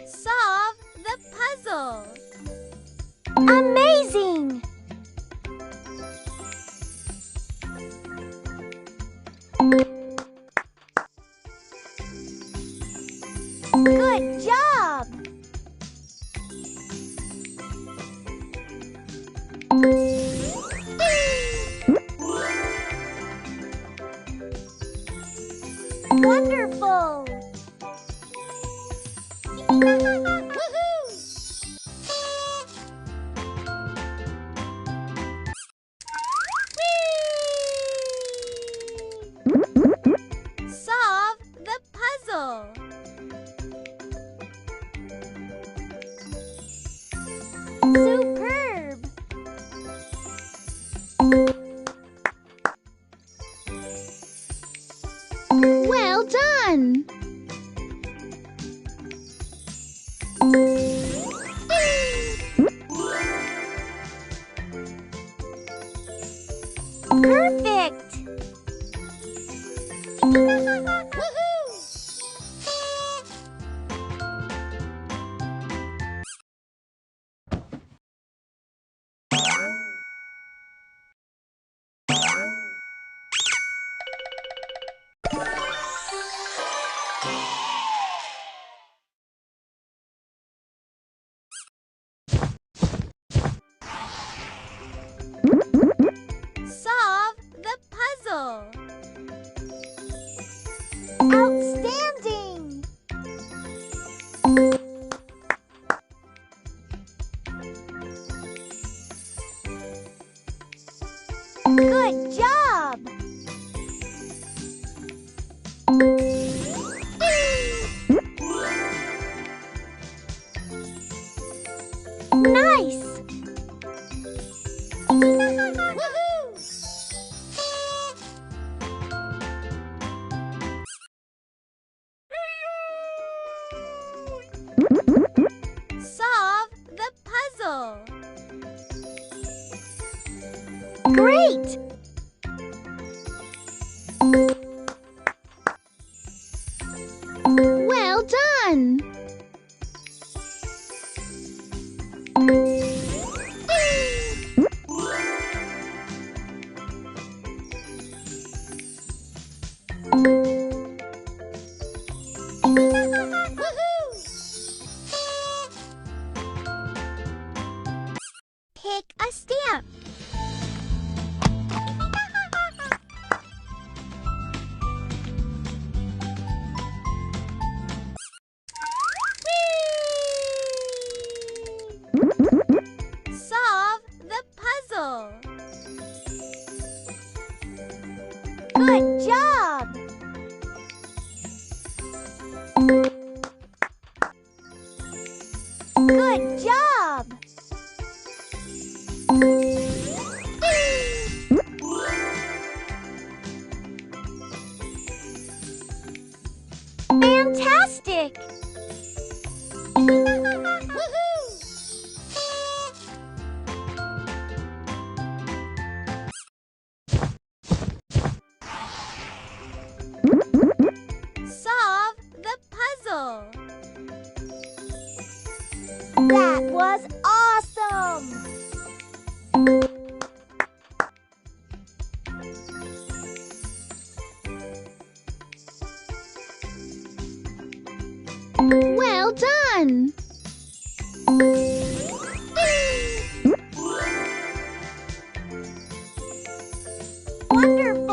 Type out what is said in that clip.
Solve the puzzle. Amazing! Good job! Wonderful! Solve the puzzle. Superb! Well done! Perfect! Solve the puzzle. Outstanding! Good job! Nice! Solve the puzzle. Great! Well done! Pick a stamp. Solve the puzzle. Good job! Good job! Fantastic! Solve the puzzle. That was awesome! Well done! Wonderful!